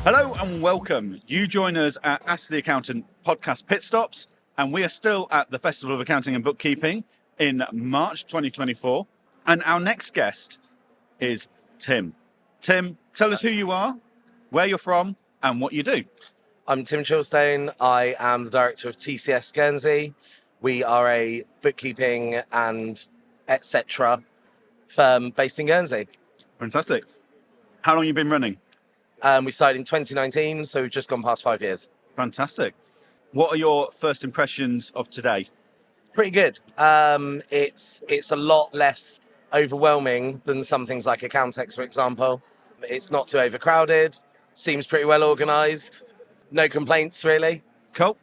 Hello and welcome. You join us at Ask the Accountant podcast Pitstops, and we are still at the Festival of Accounting and Bookkeeping in March 2024. And our next guest is Tim. Tim, tell us who you are, where you're from, and what you do. I'm Tim Chilestone. I am the director of TCS Guernsey. We are a bookkeeping and etc. firm based in Guernsey. Fantastic. How long have you been running? We started in 2019, so we've just gone past 5 years. Fantastic. What are your first impressions of today? It's pretty good. It's a lot less overwhelming than some things like JnG&x, for example. It's not too overcrowded. Seems pretty well organised. No complaints, really. Cool.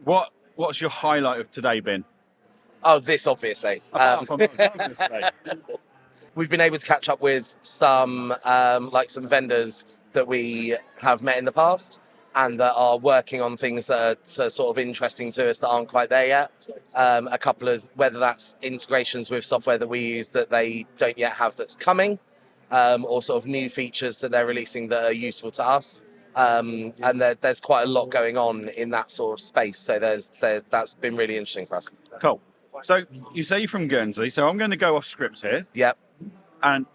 What's your highlight of today been? Oh, this, obviously. Apart from what I was going to say. We've been able to catch up with some vendors that we have met in the past and that are working on things that are sort of interesting to us that aren't quite there yet. A couple of, whether that's integrations with software that we use that they don't yet have that's coming, or sort of new features that they're releasing that are useful to us. And there's quite a lot going on in that sort of space. So that's been really interesting for us. Cool. So you say you're from Guernsey, so I'm going to go off script here. Yep. And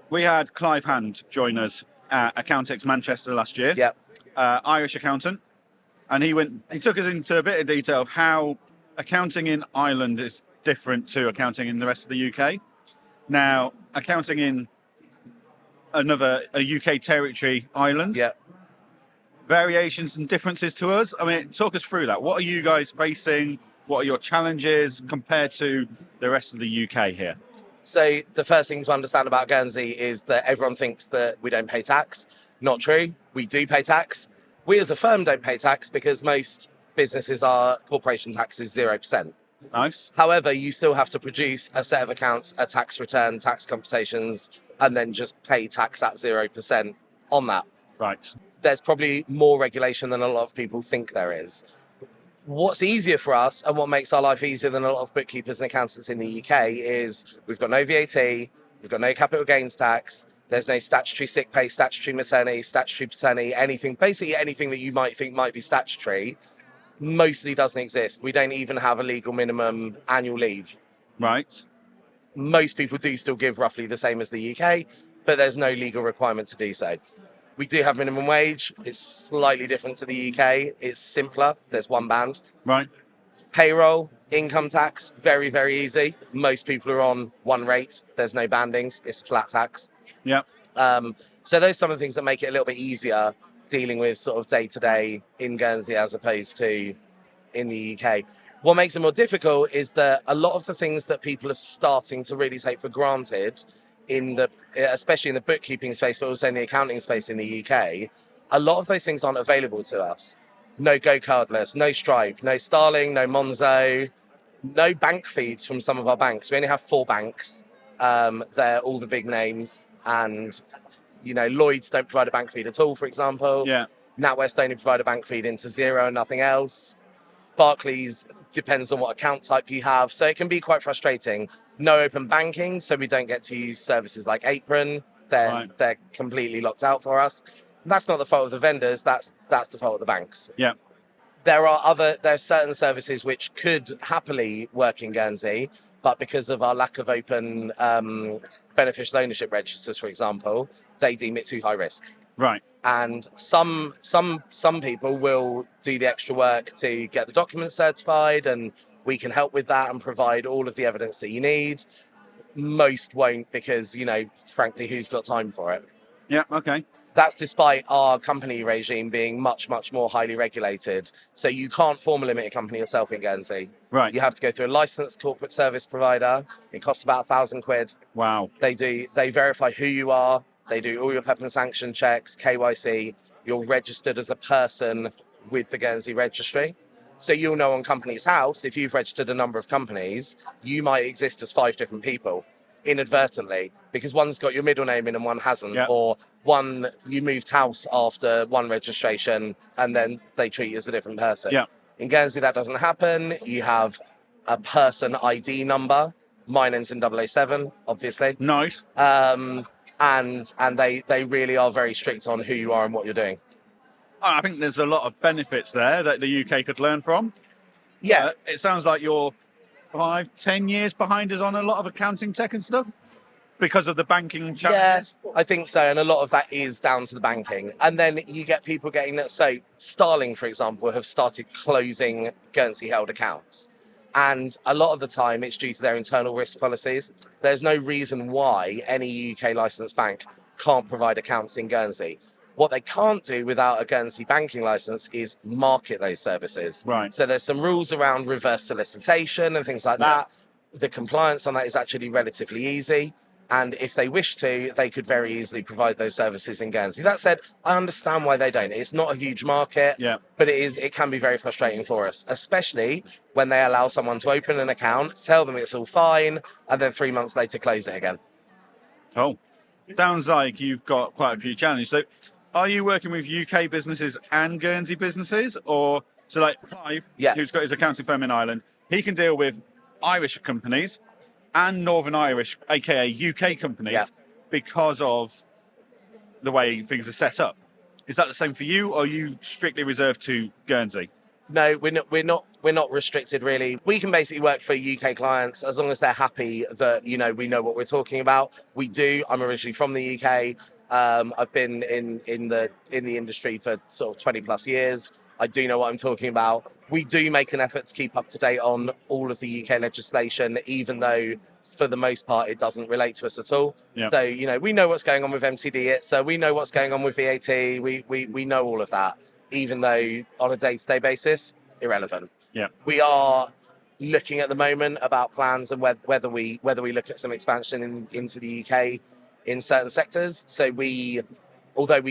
we had Clive Hand join us at JnG&x Manchester last year. Yep. Irish accountant. And he took us into a bit of detail of how accounting in Ireland is different to accounting in the rest of the UK. Now, accounting in a UK territory island. Yep. Variations and differences to us. I mean, talk us through that. What are you guys facing? What are your challenges compared to the rest of the UK here? So the first thing to understand about Guernsey is that everyone thinks that we don't pay tax. Not true. We do pay tax. We as a firm don't pay tax because most businesses are corporation tax is 0%. Nice. However, you still have to produce a set of accounts, a tax return, tax compensations, and then just pay tax at 0% on that. Right. There's probably more regulation than a lot of people think there is. What's easier for us and what makes our life easier than a lot of bookkeepers and accountants in the UK is we've got no VAT, we've got no capital gains tax, there's no statutory sick pay, statutory maternity, statutory paternity, basically anything that you might think might be statutory, mostly doesn't exist. We don't even have a legal minimum annual leave. Right. Most people do still give roughly the same as the UK, but there's no legal requirement to do so. We do have minimum wage. It's slightly different to the UK. It's simpler. There's one band. Right. Payroll, income tax, very, very easy. Most people are on one rate. There's no bandings. It's flat tax. Yeah. So those are some of the things that make it a little bit easier dealing with sort of day-to-day in Guernsey as opposed to in the UK. What makes it more difficult is that a lot of the things that people are starting to really take for granted especially in the bookkeeping space, but also in the accounting space in the UK, a lot of those things aren't available to us. No Go Cardless, no Stripe, no Starling, no Monzo, no bank feeds from some of our banks. We only have 4 banks. They're all the big names. And, Lloyds don't provide a bank feed at all, for example. Yeah. NatWest only provide a bank feed into Xero and nothing else. Barclays depends on what account type you have. So it can be quite frustrating. No open banking, so we don't get to use services like Apron. They're completely locked out for us. That's not the fault of the vendors. That's the fault of the banks. Yeah. There are certain services which could happily work in Guernsey, but because of our lack of open beneficial ownership registers, for example, they deem it too high risk. Right. And some people will do the extra work to get the documents certified, and we can help with that and provide all of the evidence that you need. Most won't because, frankly, who's got time for it? Yeah, okay. That's despite our company regime being much, much more highly regulated. So you can't form a limited company yourself in Guernsey. Right. You have to go through a licensed corporate service provider. It costs about £1,000. Wow. They verify who you are. They do all your PEP and sanction checks, KYC. You're registered as a person with the Guernsey registry. So you'll know on Companies House, if you've registered a number of companies, you might exist as 5 different people inadvertently because one's got your middle name in and one hasn't. Yep. Or one, you moved house after one registration and then they treat you as a different person. Yep. In Guernsey, that doesn't happen. You have a person ID number. Mine ends in 007, obviously. Nice. and they really are very strict on who you are and what you're doing. I think there's a lot of benefits there that the UK could learn from. Yeah. It sounds like you're 5-10 years behind us on a lot of accounting tech and stuff because of the banking challenges. Yeah, I think so. And a lot of that is down to the banking. And then you get people getting that. So Starling, for example, have started closing Guernsey held accounts. And a lot of the time it's due to their internal risk policies. There's no reason why any UK licensed bank can't provide accounts in Guernsey. What they can't do without a Guernsey banking license is market those services. Right. So there's some rules around reverse solicitation and things like that. The compliance on that is actually relatively easy. And if they wish to, they could very easily provide those services in Guernsey. That said, I understand why they don't. It's not a huge market, but it can be very frustrating for us, especially when they allow someone to open an account, tell them it's all fine, and then 3 months later close it again. Cool. Sounds like you've got quite a few challenges. So are you working with UK businesses and Guernsey businesses? Or, so like Clive, who's got his accounting firm in Ireland, he can deal with Irish companies and Northern Irish, aka UK companies, because of the way things are set up. Is that the same for you, or are you strictly reserved to Guernsey? No, we're not restricted really. We can basically work for UK clients as long as they're happy that we know what we're talking about. We do. I'm originally from the UK. I've been in the industry for sort of 20 plus years. I do know what I'm talking about. We do make an effort to keep up to date on all of the UK legislation, even though for the most part it doesn't relate to us at all. Yep. So, we know what's going on with MTD, so we know what's going on with VAT. We know all of that, even though on a day-to-day basis, irrelevant. Yeah. We are looking at the moment about plans and whether we look at some expansion into the UK in certain sectors. So although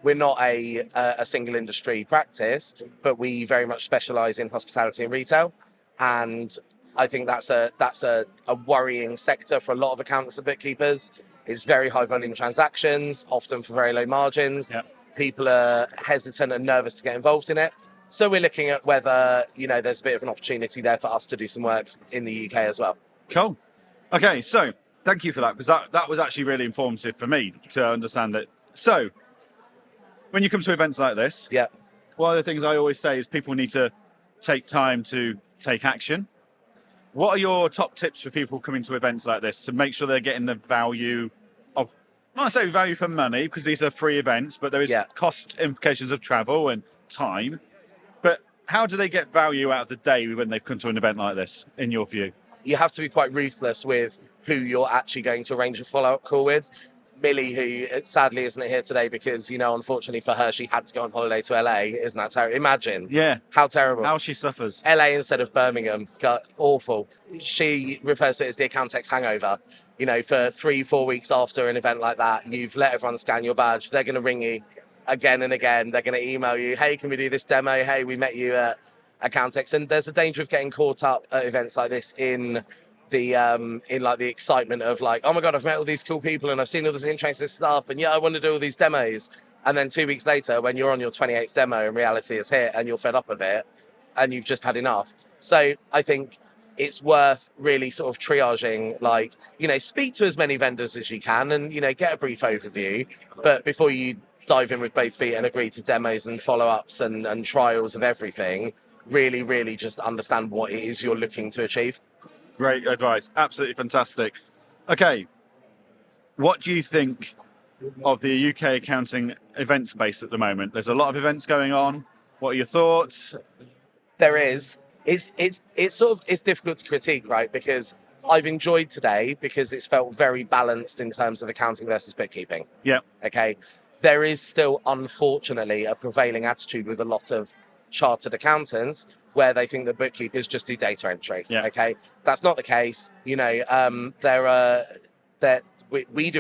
we're not a single industry practice, but we very much specialise in hospitality and retail. And I think that's a worrying sector for a lot of accountants and bookkeepers. It's very high volume transactions, often for very low margins. Yep. People are hesitant and nervous to get involved in it. So we're looking at whether, there's a bit of an opportunity there for us to do some work in the UK as well. Cool. Okay, so thank you for that, because that was actually really informative for me to understand it. So when you come to events like this, one of the things I always say is people need to take time to take action. What are your top tips for people coming to events like this to make sure they're getting the value of, not necessarily value for money, because these are free events, but there is cost implications of travel and time. But how do they get value out of the day when they've come to an event like this, in your view? You have to be quite ruthless with who you're actually going to arrange a follow-up call with. Millie, who sadly isn't here today because, unfortunately for her, she had to go on holiday to LA. Isn't that terrible? Imagine. Yeah. How terrible. How she suffers. LA instead of Birmingham. Awful. She refers to it as the Accountex hangover. For 3-4 weeks after an event like that, you've let everyone scan your badge. They're going to ring you again and again. They're going to email you, hey, can we do this demo? Hey, we met you at Accountex. And there's a danger of getting caught up at events like this in the excitement of like, oh my God, I've met all these cool people and I've seen all this interesting stuff and I want to do all these demos. And then 2 weeks later, when you're on your 28th demo and reality is hit and you're fed up with it and you've just had enough. So I think it's worth really sort of triaging, speak to as many vendors as you can and, get a brief overview. But before you dive in with both feet and agree to demos and follow-ups and trials of everything, really, really just understand what it is you're looking to achieve. Great advice. Absolutely fantastic. Okay. What do you think of the UK accounting event space at the moment? There's a lot of events going on. What are your thoughts? There is. It's difficult to critique, right? Because I've enjoyed today because it's felt very balanced in terms of accounting versus bookkeeping. Yeah. Okay. There is still, unfortunately, a prevailing attitude with a lot of chartered accountants where they think that bookkeepers just do data entry. Yeah. Okay, that's not the case. We do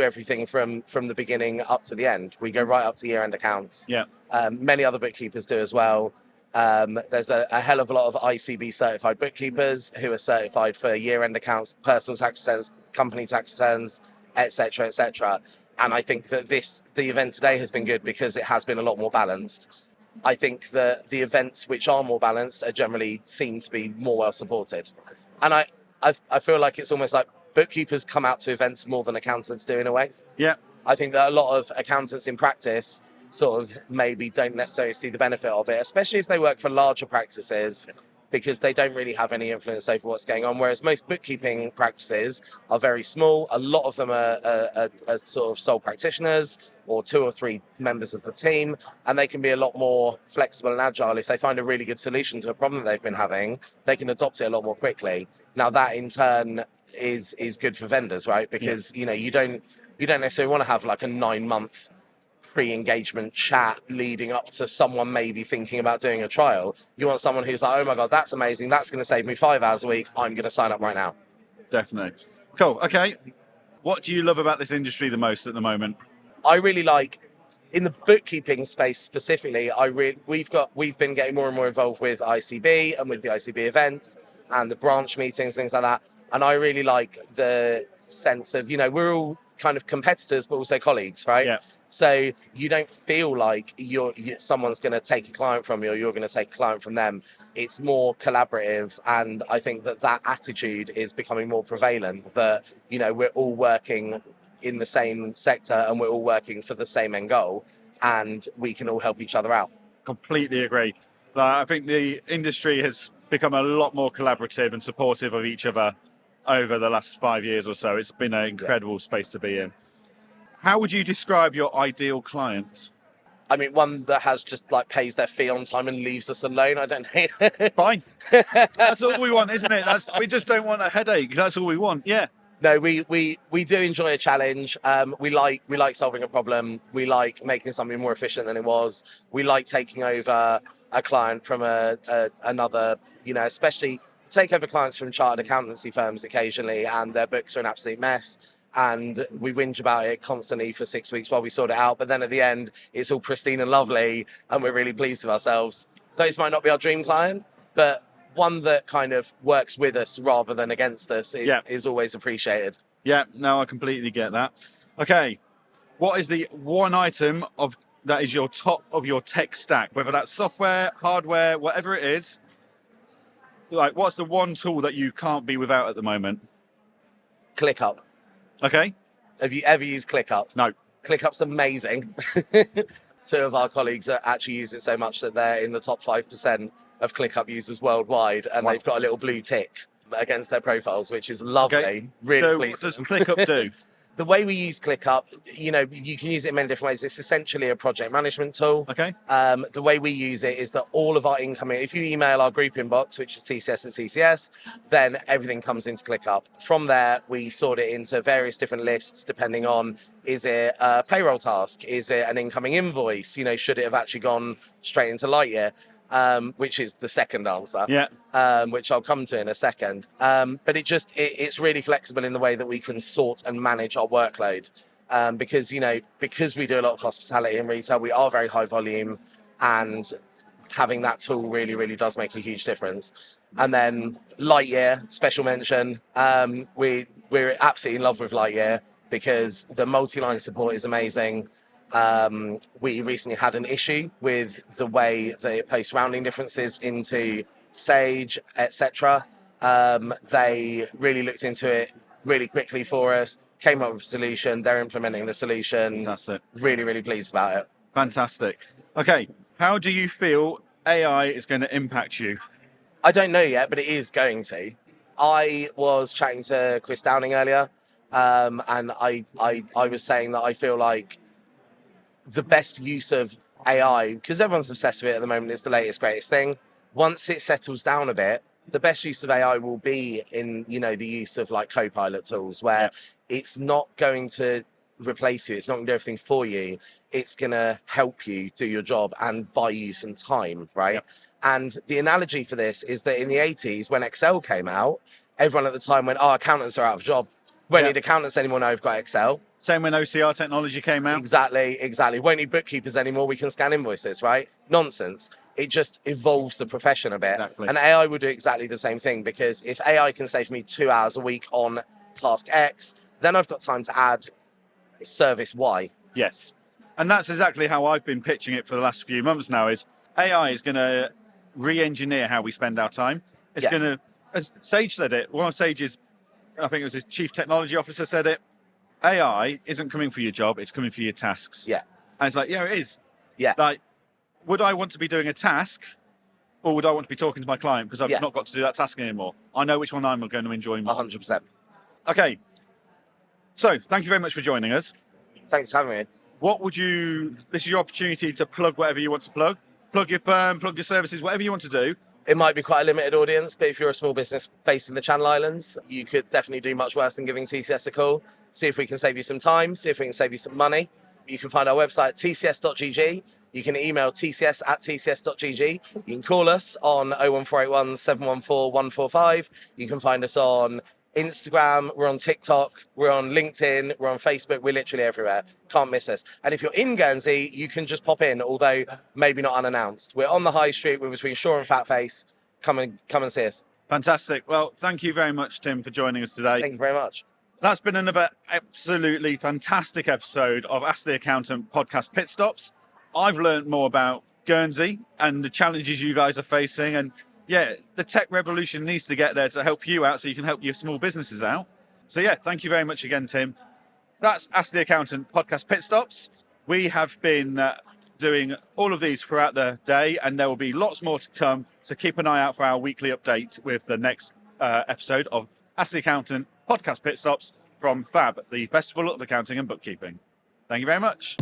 everything from the beginning up to the end. We go right up to year-end accounts. Yeah. Many other bookkeepers do as well. There's a hell of a lot of ICB certified bookkeepers who are certified for year-end accounts, personal tax returns, company tax returns, etc., etc. And I think that the event today has been good because it has been a lot more balanced. I think that the events which are more balanced are generally seem to be more well supported. And I feel like it's almost like bookkeepers come out to events more than accountants do in a way. Yeah. I think that a lot of accountants in practice sort of maybe don't necessarily see the benefit of it, especially if they work for larger practices, because they don't really have any influence over what's going on. Whereas most bookkeeping practices are very small. A lot of them are sort of sole practitioners or 2 or 3 members of the team, and they can be a lot more flexible and agile. If they find a really good solution to a problem that they've been having, they can adopt it a lot more quickly. Now that in turn is good for vendors, right? Because you don't necessarily want to have like a 9-month pre-engagement chat leading up to someone maybe thinking about doing a trial. You want someone who's like, oh my God, that's amazing. That's going to save me 5 hours a week. I'm going to sign up right now. Definitely. Cool. Okay. What do you love about this industry the most at the moment? I really like, in the bookkeeping space specifically, we've been getting more and more involved with ICB and with the ICB events and the branch meetings, things like that. And I really like the sense of, we're all kind of competitors, but also colleagues, right? Yeah. So you don't feel like someone's going to take a client from you or you're going to take a client from them. It's more collaborative. And I think that attitude is becoming more prevalent, that, we're all working in the same sector and we're all working for the same end goal, and we can all help each other out. Completely agree. I think the industry has become a lot more collaborative and supportive of each other over the last 5 years or so. It's been an incredible space to be in. How would you describe your ideal client? I mean, one that has just like pays their fee on time and leaves us alone. I don't know. Fine. That's all we want, isn't it? We just don't want a headache. That's all we want. Yeah. No, we do enjoy a challenge. We like solving a problem. We like making something more efficient than it was. We like taking over a client from another, especially take over clients from chartered accountancy firms occasionally, and their books are an absolute mess. And we whinge about it constantly for 6 weeks while we sort it out. But then at the end, it's all pristine and lovely, and we're really pleased with ourselves. Those might not be our dream client, but one that kind of works with us rather than against us is always appreciated. Yeah, no, I completely get that. Okay, what is the one item that is your top of your tech stack, whether that's software, hardware, whatever it is? Like, what's the one tool that you can't be without at the moment? ClickUp. Okay. Have you ever used ClickUp? No. ClickUp's amazing. 2 of our colleagues actually use it so much that they're in the top 5% of ClickUp users worldwide, and they've got a little blue tick against their profiles, which is lovely. Okay. Really so pleased. What does ClickUp do? The way we use ClickUp, you can use it in many different ways. It's essentially a project management tool. Okay. The way we use it is that all of our incoming, if you email our group inbox, which is TCS@TCS, then everything comes into ClickUp. From there, we sort it into various different lists depending on, is it a payroll task? Is it an incoming invoice? Should it have actually gone straight into Lightyear? Which is the second answer, which I'll come to in a second. But it's really flexible in the way that we can sort and manage our workload. Because we do a lot of hospitality and retail, we are very high volume, and having that tool really, really does make a huge difference. And then Lightyear, special mention. We're absolutely in love with Lightyear because the multi-line support is amazing. We recently had an issue with the way they post rounding differences into Sage, etc. They really looked into it really quickly for us, came up with a solution. They're implementing the solution. Fantastic. Really, really pleased about it. Fantastic. Okay, how do you feel AI is going to impact you? I don't know yet, but it is going to. I was chatting to Chris Downing earlier, and I was saying that I feel like the best use of AI, because everyone's obsessed with it at the moment, it's the latest, greatest thing. Once it settles down a bit, the best use of AI will be in, the use of like co-pilot tools, where it's not going to replace you. It's not going to do everything for you. It's going to help you do your job and buy you some time, right? Yep. And the analogy for this is that in the 80s, when Excel came out, everyone at the time went, oh, accountants are out of job. Won't need accountants anymore now we've got Excel. Same when OCR technology came out. Exactly. Won't need bookkeepers anymore. We can scan invoices, right? Nonsense. It just evolves the profession a bit. Exactly. And AI will do exactly the same thing, because if AI can save me 2 hours a week on task X, then I've got time to add service Y. Yes. And that's exactly how I've been pitching it for the last few months now, is AI is going to re-engineer how we spend our time. It's going to, as Sage said it, one of Sage's I think it was his chief technology officer said it, AI isn't coming for your job, it's coming for your tasks. Yeah. And it's like, yeah, it is. Yeah. Like, would I want to be doing a task or would I want to be talking to my client because I've not got to do that task anymore? I know which one I'm going to enjoy more. 100%. Okay. So, thank you very much for joining us. Thanks for having me. This is your opportunity to plug whatever you want to plug. Plug your firm, plug your services, whatever you want to do. It might be quite a limited audience, but if you're a small business based in the Channel Islands, you could definitely do much worse than giving TCS a call. See if we can save you some time, see if we can save you some money. You can find our website at tcs.gg. You can email tcs@tcs.gg. You can call us on 01481 714 145. You can find us on Instagram, we're on TikTok, we're on LinkedIn, we're on Facebook, we're literally everywhere. Can't miss us. And if you're in Guernsey, you can just pop in, although maybe not unannounced. We're on the high street, we're between Shaw and Fatface. Come and see us. Fantastic. Well, thank you very much, Tim, for joining us today. Thank you very much. That's been another absolutely fantastic episode of Ask the Accountant podcast Pit Stops. I've learned more about Guernsey and the challenges you guys are facing. And yeah, the tech revolution needs to get there to help you out so you can help your small businesses out. So yeah, thank you very much again, Tim. That's Ask the Accountant podcast Pit Stops. We have been doing all of these throughout the day and there will be lots more to come. So keep an eye out for our weekly update with the next episode of Ask the Accountant podcast Pit Stops from FAB, the Festival of Accounting and Bookkeeping. Thank you very much.